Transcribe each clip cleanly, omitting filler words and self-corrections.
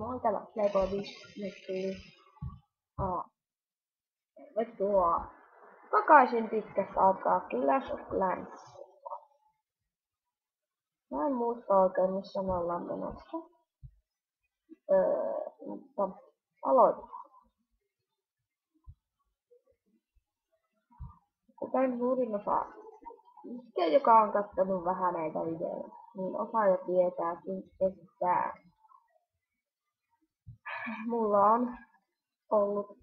Moi täällä Playboy Business. Tervetuloa takaisin pitkästä aikaa Clash of Clans. Mä en muista oikein missä me ollaan menossa. Mutta aloitetaan. Kuten suurin osa ihmisiä, joka on katsonut vähän näitä videoita, niin osa jo tietääkin, että mulla on ollut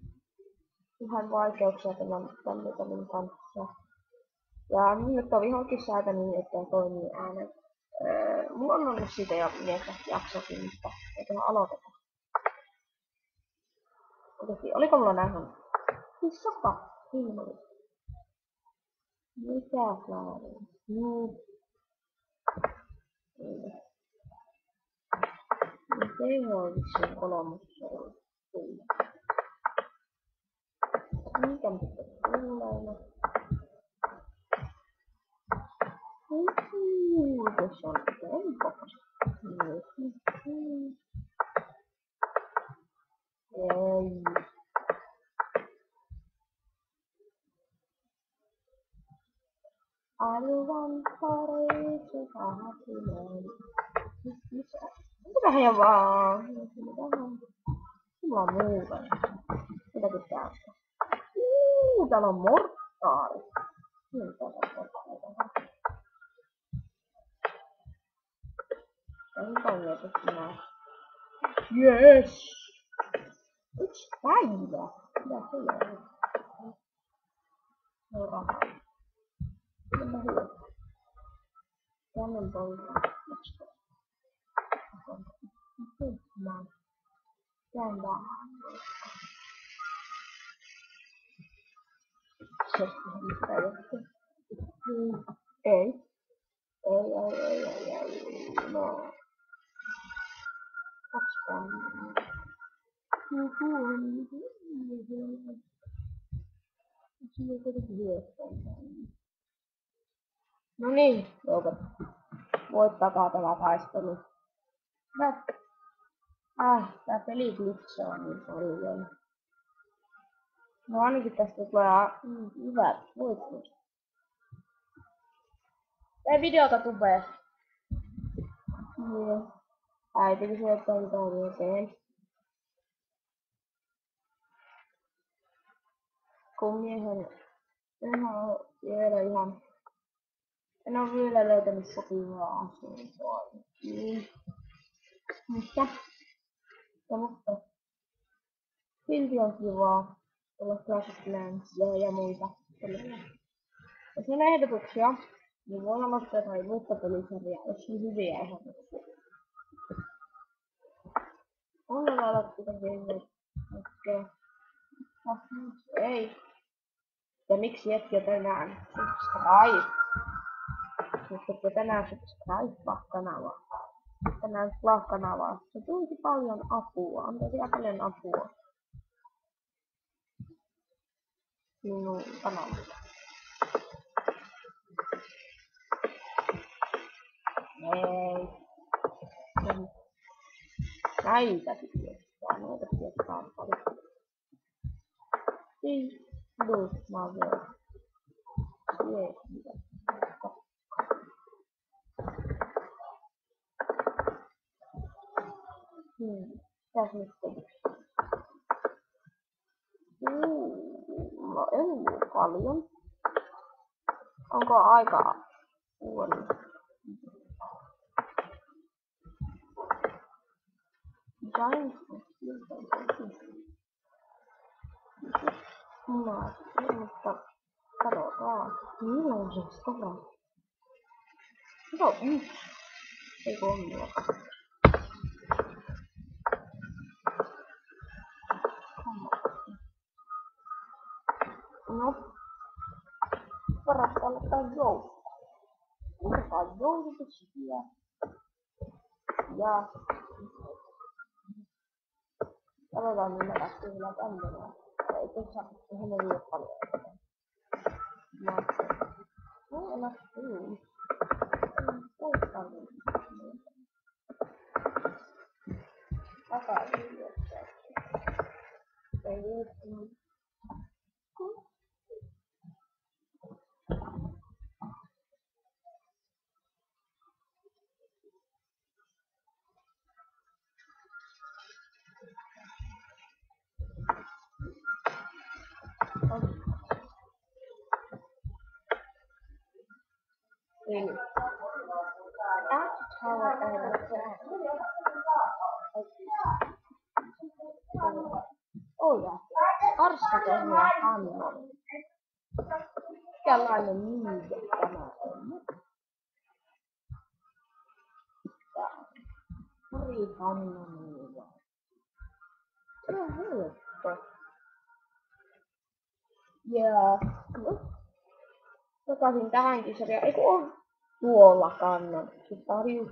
ihan vaikeuksia tämän pelin kanssa. Ja nyt on vihonkin säätä niin, että toimii äänet. Mulla on ollut siitä jo jaksokin, mutta eiköhän aloiteta. Oliko mulla näin? Siis sapa. Siinä oli. Mikä klaari? TH on vissiin kolmossa ollut. Mikä nyt tulee? Tässä on tempo. Ei. Aivan parissa kahvinen. Mitähän vaan? Mulla on muuta. Mitä pitää? Täällä on mortaari. Mitä mortaari? Enpä mietitty näin. Yes! Yksi päivä! Mitä se on? No rahaa. Miten mä hyvä? Tänne poikaan. Mä käyn vähän. Ei. No. No niin, joukot. Voittakaa tämä taistelu. Tää peli glitchaa niin paljon. No ainakin tästä tulee hyvät voittot. Tee videota tubeen. Niin. Äiti kysyy, että mitä teen. Kun miehen en oo vielä löytänyt sopivaa asuntoa. Mutta silti on kivaa olla Clash of Clansia ja muita pelejä. Jos on ehdotuksia, niin voin aloittaa jotain muutta pelisarjaa, jos on hyviä ehdotuksia. On aloittaa kuitenkin ei. Ja miksi et jo tänään subscribe? Mutta et jo tänään subscribe kanavaa. Tänään kanavaa. Se tulisi paljon apua. Antaisi paljon apua. Minun kanavalla. Ei. Näitä pitäisi. Noita pitäisi saada paljon. Ei. Mä oon vielä. Mitäs nyt tekisi? No en ole paljon. Onko aika huono? Mutta katsotaan. Milloin se stara? Kato, ei kolmia. No, parasta aloittaa joulu. Otetaan joulutuksia. Ja katsotaan millä lähtee vielä tänne. Ei tuossa ihan liian paljon. No, anna tuu. Takaisin. Niin. That's how I understand. Oh ja. Arska tehnyt kannon. Mikälainen niide tämä on? Pari kannonia. Se on helppo. Ja takaisin tähänkin sarjaan. Eiku on tuolla kannon. Se tarjuu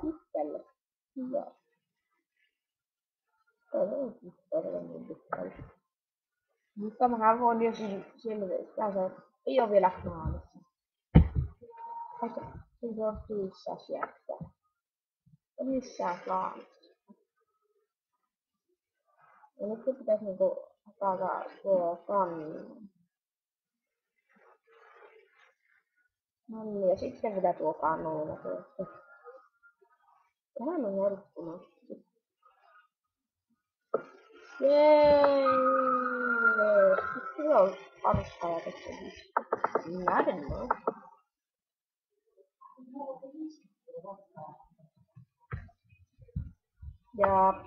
pitkälle. Hyvä. Tämä on pitkälle. Mutta mähän voin jo selventää se, ei oo vielä maalissa. Se on hyvissä sieltä. Missään maalissa. Ja nyt se pitäis niinku saada tuo kannin. Ja sitten pitää tuo kannuuna tuosta. Tähän on helppunut. Jee! Sitten on arskaja tässä. I don't know. Ja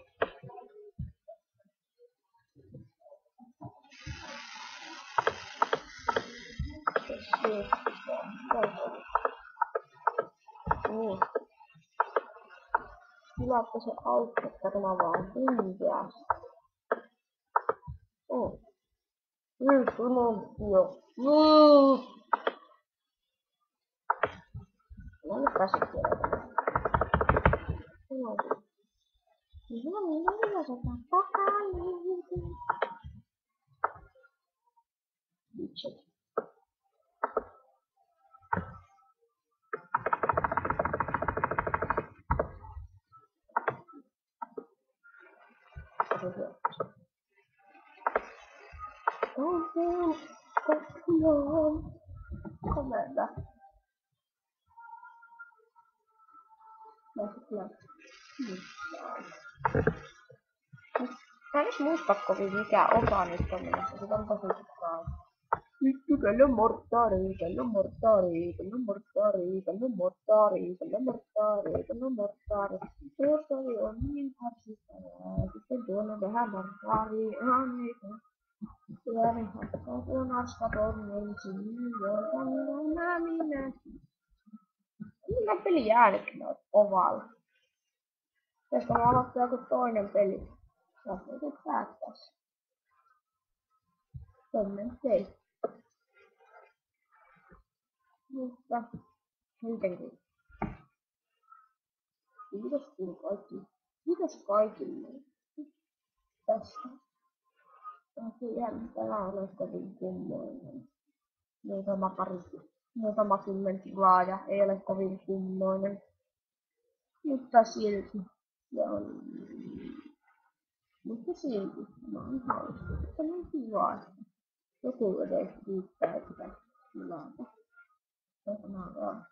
niin. Tilaatte se auto, että tämä vaan hinkeästi. Nyt unohti jo. Mä nyt pääsin tiedämään. Unohti. Minä saatan takaisin. Bitchet. Komenda. Mä en edes muista kovin mikä osa nyt on menossa. Se on tosi tukkaa. Vittu, kello mortaari, kello mortaari, kello mortaari, kello mortaari, kello mortaari, kello mortaari. Mortaari on niin harsittavaa. Sitten tuolla vähän mortaari, ihan eikä. Pieni hakkaa, kun askaton ensin, minä. Minä peli jäänyt noit ovalla. Tästä mä aloittaa joku toinen peli. Ja se päättäis. Toinen tei. Mutta kuitenkin. Kiitos kaikille. Tästä. Tämä on kovin kummoinen. Muutama kymmentä laaja, ei ole kovin kummoinen. Mutta silti. Mutta silti. Mä oon hauska. Tämä on kiva. Joku edes riittää sitä tilata. Tämä on.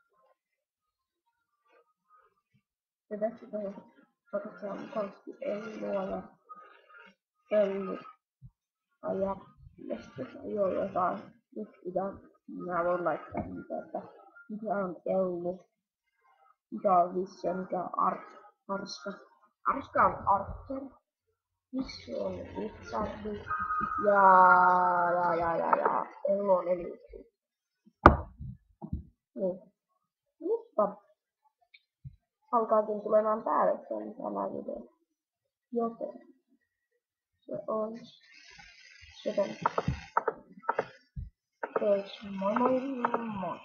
Ja tässä on konsti Ellua ja Ellu. Ja joskus ei ole jotain. Nyt minä voin laittaa niitä, että mikä on Ellu. Mikä on Visse, mikä on Arska. Arska on Archer. Visse on Vitsardi. Ja Ellu on Eliutti. Niin. Mutta alkaakin tulemaan päälle sen tämä video. Joten se on moi moi moi.